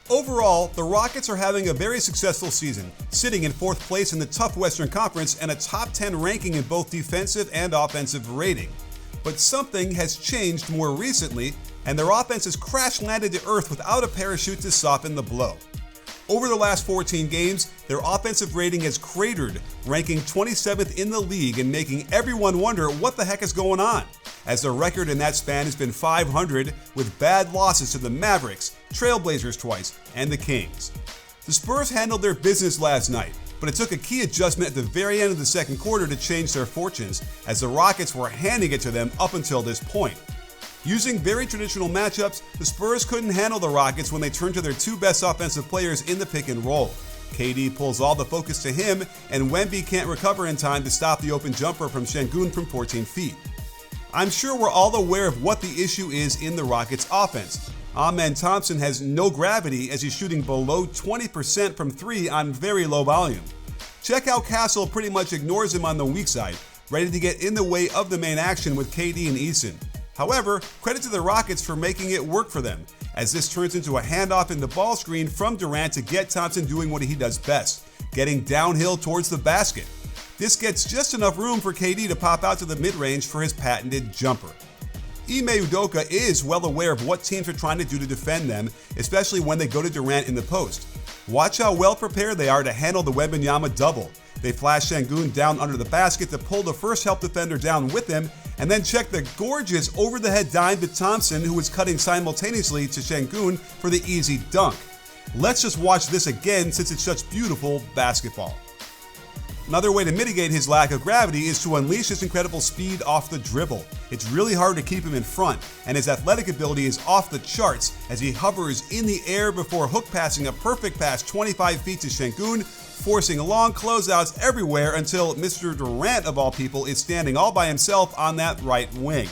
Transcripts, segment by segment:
Overall, the Rockets are having a very successful season, sitting in 4th place in the tough Western Conference and a top 10 ranking in both defensive and offensive rating. But something has changed more recently, and their offense has crash-landed to earth without a parachute to soften the blow. Over the last 14 games, their offensive rating has cratered, ranking 27th in the league and making everyone wonder what the heck is going on, as their record in that span has been .500 with bad losses to the Mavericks, Trailblazers twice, and the Kings. The Spurs handled their business last night, but it took a key adjustment at the very end of the second quarter to change their fortunes, as the Rockets were handing it to them up until this point. Using very traditional matchups, the Spurs couldn't handle the Rockets when they turned to their 2 best offensive players in the pick and roll. KD pulls all the focus to him, and Wemby can't recover in time to stop the open jumper from Şengün from 14 feet. I'm sure we're all aware of what the issue is in the Rockets' offense. Amen Thompson has no gravity as he's shooting below 20% from 3 on very low volume. Check how Castle pretty much ignores him on the weak side, ready to get in the way of the main action with KD and Eason. However, credit to the Rockets for making it work for them, as this turns into a handoff in the ball screen from Durant to get Thompson doing what he does best, getting downhill towards the basket. This gets just enough room for KD to pop out to the mid-range for his patented jumper. Ime Udoka is well aware of what teams are trying to do to defend them, especially when they go to Durant in the post. Watch how well prepared they are to handle the Wembanyama double. They flash Şengün down under the basket to pull the first help defender down with him, and then check the gorgeous over-the-head dime to Thompson, who is cutting simultaneously to Şengün for the easy dunk. Let's just watch this again since it's such beautiful basketball. Another way to mitigate his lack of gravity is to unleash his incredible speed off the dribble. It's really hard to keep him in front, and his athletic ability is off the charts as he hovers in the air before hook passing a perfect pass 25 feet to Şengün, forcing long closeouts everywhere until Mr. Durant, of all people, is standing all by himself on that right wing.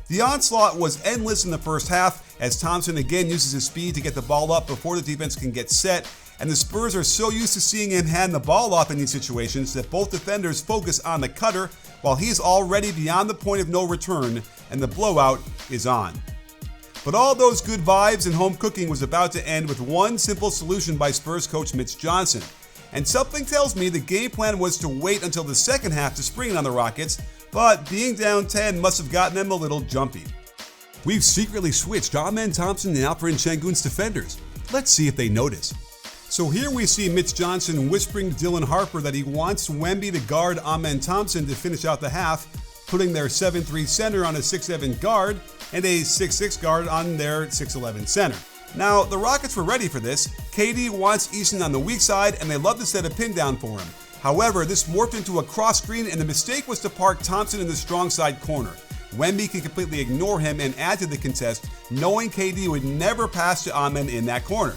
The onslaught was endless in the first half as Thompson again uses his speed to get the ball up before the defense can get set, and the Spurs are so used to seeing him hand the ball off in these situations that both defenders focus on the cutter while he's already beyond the point of no return and the blowout is on. But all those good vibes and home cooking was about to end with one simple solution by Spurs coach Mitch Johnson. And something tells me the game plan was to wait until the second half to spring it on the Rockets, but being down 10 must have gotten them a little jumpy. We've secretly switched Amen Thompson and Alperen Şengün's defenders. Let's see if they notice. So here we see Mitch Johnson whispering to Dylan Harper that he wants Wemby to guard Amen Thompson to finish out the half, putting their 7'3 center on a 6'7 guard and a 6'6 guard on their 6'11 center. Now, the Rockets were ready for this. KD wants Eason on the weak side, and they love to set a pin down for him. However, this morphed into a cross screen, and the mistake was to park Thompson in the strong side corner. Wemby can completely ignore him and add to the contest, knowing KD would never pass to Amen in that corner.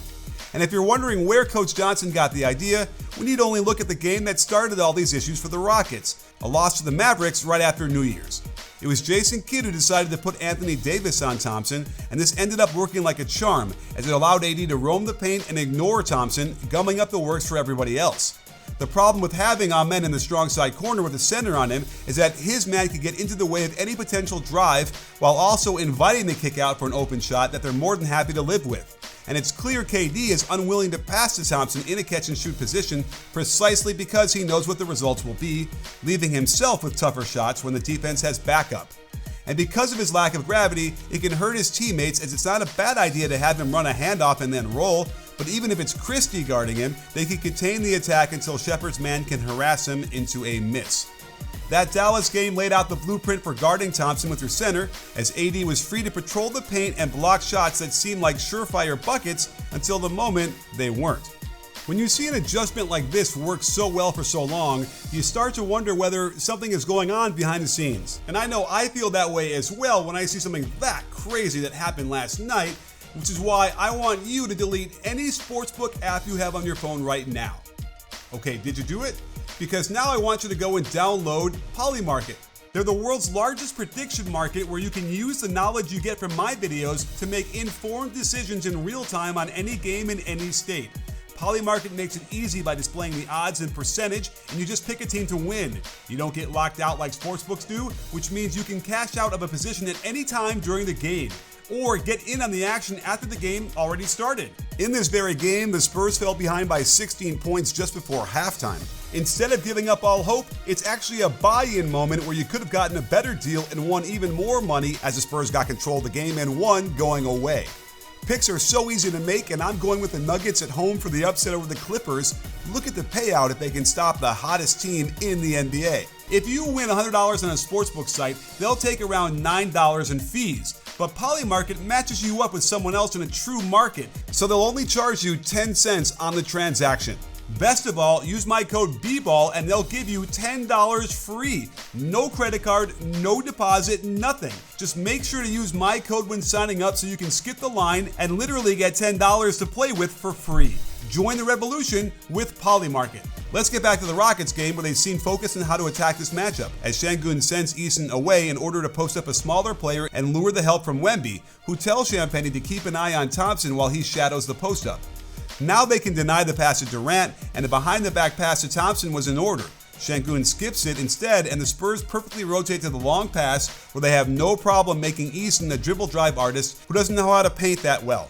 And if you're wondering where Coach Johnson got the idea, we need only look at the game that started all these issues for the Rockets, a loss to the Mavericks right after New Year's. It was Jason Kidd who decided to put Anthony Davis on Thompson, and this ended up working like a charm as it allowed AD to roam the paint and ignore Thompson, gumming up the works for everybody else. The problem with having Amen in the strong side corner with a center on him is that his man could get into the way of any potential drive while also inviting the kick out for an open shot that they're more than happy to live with. And it's clear KD is unwilling to pass to Thompson in a catch-and-shoot position precisely because he knows what the results will be, leaving himself with tougher shots when the defense has backup. And because of his lack of gravity, it can hurt his teammates as it's not a bad idea to have him run a handoff and then roll, but even if it's Christie guarding him, they can contain the attack until Shepard's man can harass him into a miss. That Dallas game laid out the blueprint for guarding Thompson with her center, as AD was free to patrol the paint and block shots that seemed like surefire buckets until the moment they weren't. When you see an adjustment like this work so well for so long, you start to wonder whether something is going on behind the scenes. And I know I feel that way as well when I see something that crazy that happened last night, which is why I want you to delete any sportsbook app you have on your phone right now. Okay, did you do it? Because now I want you to go and download Polymarket. They're the world's largest prediction market where you can use the knowledge you get from my videos to make informed decisions in real time on any game in any state. Polymarket makes it easy by displaying the odds and percentage, and you just pick a team to win. You don't get locked out like sportsbooks do, which means you can cash out of a position at any time during the game, or get in on the action after the game already started. In this very game, the Spurs fell behind by 16 points just before halftime. Instead of giving up all hope, it's actually a buy-in moment where you could have gotten a better deal and won even more money as the Spurs got control of the game and won going away. Picks are so easy to make, and I'm going with the Nuggets at home for the upset over the Clippers. Look at the payout if they can stop the hottest team in the NBA. If you win $100 on a sportsbook site, they'll take around $9 in fees. But Polymarket matches you up with someone else in a true market, so they'll only charge you 10 cents on the transaction. Best of all, use my code BBALL and they'll give you $10 free. No credit card, no deposit, nothing. Just make sure to use my code when signing up so you can skip the line and literally get $10 to play with for free. Join the revolution with Polymarket. Let's get back to the Rockets game where they seem focused on how to attack this matchup, as Sengun sends Eason away in order to post up a smaller player and lure the help from Wemby, who tells Champagnie to keep an eye on Thompson while he shadows the post-up. Now they can deny the pass to Durant, and the behind-the-back pass to Thompson was in order. Sengun skips it instead, and the Spurs perfectly rotate to the long pass where they have no problem making Eason a dribble drive artist who doesn't know how to paint that well.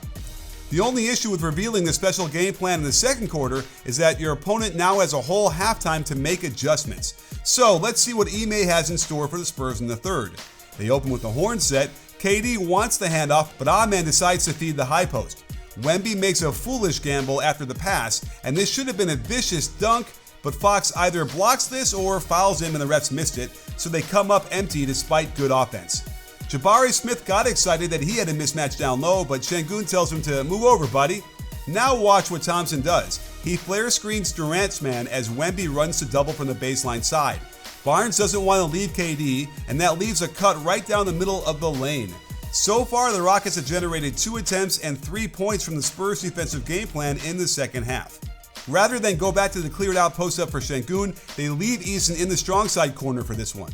The only issue with revealing the special game plan in the second quarter is that your opponent now has a whole halftime to make adjustments. So let's see what Ime has in store for the Spurs in the third. They open with the horn set. KD wants the handoff, but Amen decides to feed the high post. Wemby makes a foolish gamble after the pass, and this should have been a vicious dunk, but Fox either blocks this or fouls him and the refs missed it, so they come up empty despite good offense. Jabari Smith got excited that he had a mismatch down low, but Sengun tells him to move over, buddy. Now watch what Thompson does. He flare screens Durant's man as Wemby runs to double from the baseline side. Barnes doesn't want to leave KD, and that leaves a cut right down the middle of the lane. So far, the Rockets have generated 2 attempts and 3 points from the Spurs' defensive game plan in the second half. Rather than go back to the cleared out post-up for Sengun, they leave Eason in the strong side corner for this one.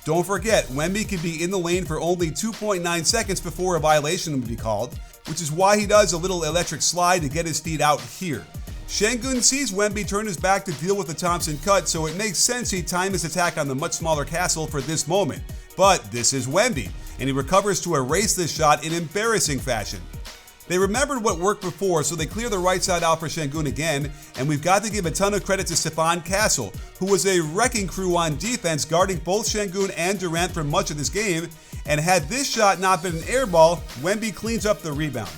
Don't forget, Wemby can be in the lane for only 2.9 seconds before a violation would be called, which is why he does a little electric slide to get his feet out here. Sengun sees Wemby turn his back to deal with the Thompson cut, so it makes sense he time his attack on the much smaller Castle for this moment. But this is Wemby, and he recovers to erase this shot in embarrassing fashion. They remembered what worked before, so they clear the right side out for Sengun again, and we've got to give a ton of credit to Stephon Castle, who was a wrecking crew on defense guarding both Sengun and Durant for much of this game, and had this shot not been an air ball, Wemby cleans up the rebound.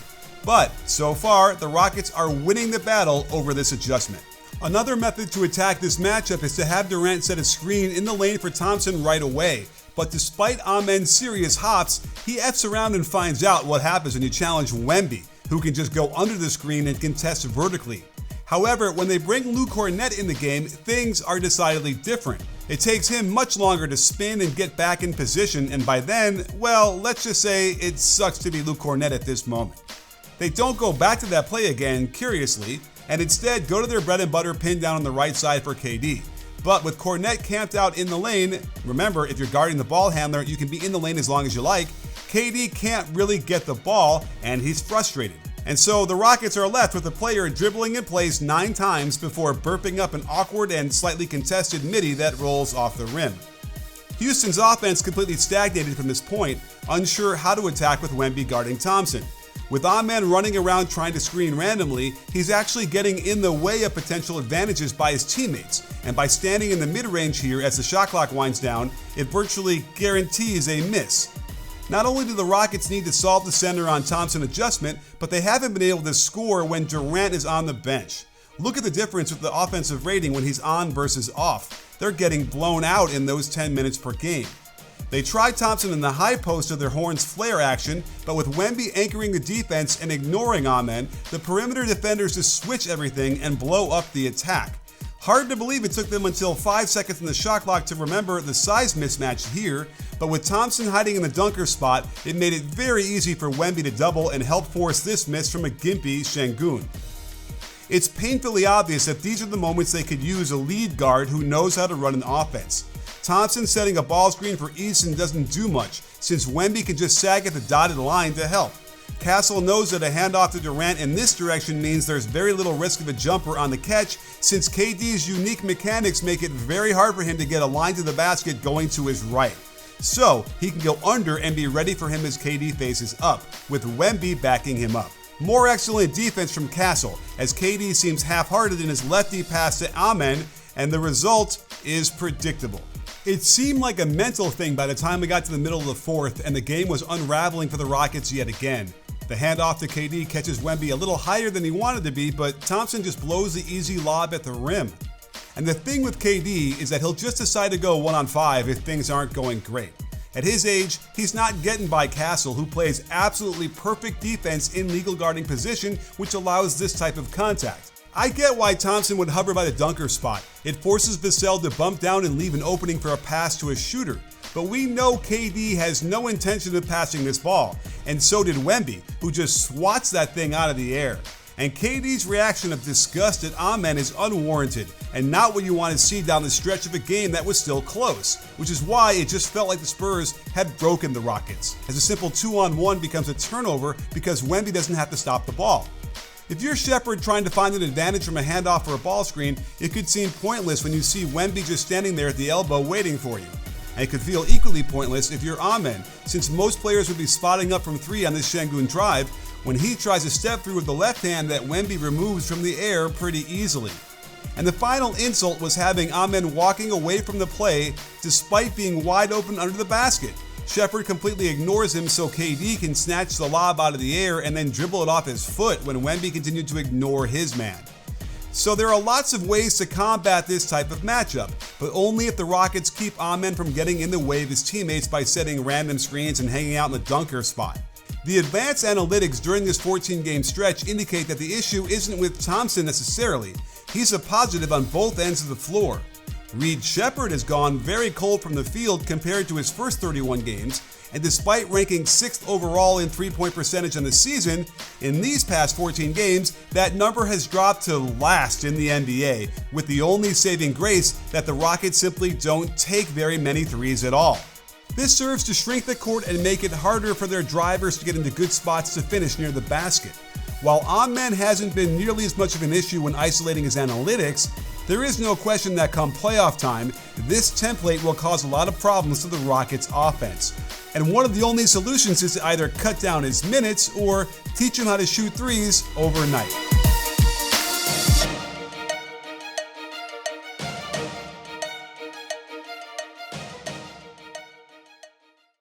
But so far, the Rockets are winning the battle over this adjustment. Another method to attack this matchup is to have Durant set a screen in the lane for Thompson right away. But despite Amen's serious hops, he F's around and finds out what happens when you challenge Wemby, who can just go under the screen and contest vertically. However, when they bring Luke Kornet in the game, things are decidedly different. It takes him much longer to spin and get back in position, and by then, well, let's just say it sucks to be Luke Kornet at this moment. They don't go back to that play again, curiously, and instead go to their bread and butter pin down on the right side for KD. But with Kornet camped out in the lane, remember, if you're guarding the ball handler, you can be in the lane as long as you like, KD can't really get the ball, and he's frustrated. And so the Rockets are left with the player dribbling in place 9 times before burping up an awkward and slightly contested midi that rolls off the rim. Houston's offense completely stagnated from this point, unsure how to attack with Wemby guarding Thompson. With Amen running around trying to screen randomly, he's actually getting in the way of potential advantages by his teammates, and by standing in the mid-range here as the shot clock winds down, it virtually guarantees a miss. Not only do the Rockets need to solve the center on Thompson adjustment, but they haven't been able to score when Durant is on the bench. Look at the difference with the offensive rating when he's on versus off. They're getting blown out in those 10 minutes per game. They tried Thompson in the high post of their Horns flare action, but with Wemby anchoring the defense and ignoring Amen, the perimeter defenders just switch everything and blow up the attack. Hard to believe it took them until 5 seconds in the shot clock to remember the size mismatch here, but with Thompson hiding in the dunker spot, it made it very easy for Wemby to double and help force this miss from a gimpy Sengun. It's painfully obvious that these are the moments they could use a lead guard who knows how to run an offense. Thompson setting a ball screen for Eason doesn't do much, since Wemby can just sag at the dotted line to help. Castle knows that a handoff to Durant in this direction means there's very little risk of a jumper on the catch, since KD's unique mechanics make it very hard for him to get a line to the basket going to his right. So he can go under and be ready for him as KD faces up, with Wemby backing him up. More excellent defense from Castle, as KD seems half-hearted in his lefty pass to Amen, and the result is predictable. It seemed like a mental thing by the time we got to the middle of the fourth, and the game was unraveling for the Rockets yet again. The handoff to KD catches Wemby a little higher than he wanted to be, but Thompson just blows the easy lob at the rim. And the thing with KD is that he'll just decide to go 1-on-5 if things aren't going great. At his age, he's not getting by Castle, who plays absolutely perfect defense in legal guarding position, which allows this type of contact. I get why Thompson would hover by the dunker spot. It forces Vassell to bump down and leave an opening for a pass to a shooter. But we know KD has no intention of passing this ball, and so did Wemby, who just swats that thing out of the air. And KD's reaction of disgust at Amen is unwarranted, and not what you want to see down the stretch of a game that was still close, which is why it just felt like the Spurs had broken the Rockets, as a simple 2-on-1 becomes a turnover because Wemby doesn't have to stop the ball. If you're Shepherd trying to find an advantage from a handoff or a ball screen, it could seem pointless when you see Wemby just standing there at the elbow waiting for you. And it could feel equally pointless if you're Amen, since most players would be spotting up from 3 on this Şengün drive, when he tries to step through with the left hand that Wemby removes from the air pretty easily. And the final insult was having Amen walking away from the play despite being wide open under the basket. Shepherd completely ignores him so KD can snatch the lob out of the air and then dribble it off his foot when Wemby continued to ignore his man. So there are lots of ways to combat this type of matchup, but only if the Rockets keep Amen from getting in the way of his teammates by setting random screens and hanging out in the dunker spot. The advanced analytics during this 14-game stretch indicate that the issue isn't with Thompson necessarily. He's a positive on both ends of the floor. Reed Shepherd has gone very cold from the field compared to his first 31 games, and despite ranking 6th overall in three-point percentage on the season, in these past 14 games, that number has dropped to last in the NBA, with the only saving grace that the Rockets simply don't take very many threes at all. This serves to shrink the court and make it harder for their drivers to get into good spots to finish near the basket. While Amen hasn't been nearly as much of an issue when isolating his analytics, there is no question that come playoff time, this template will cause a lot of problems to the Rockets' offense. And one of the only solutions is to either cut down his minutes or teach him how to shoot threes overnight.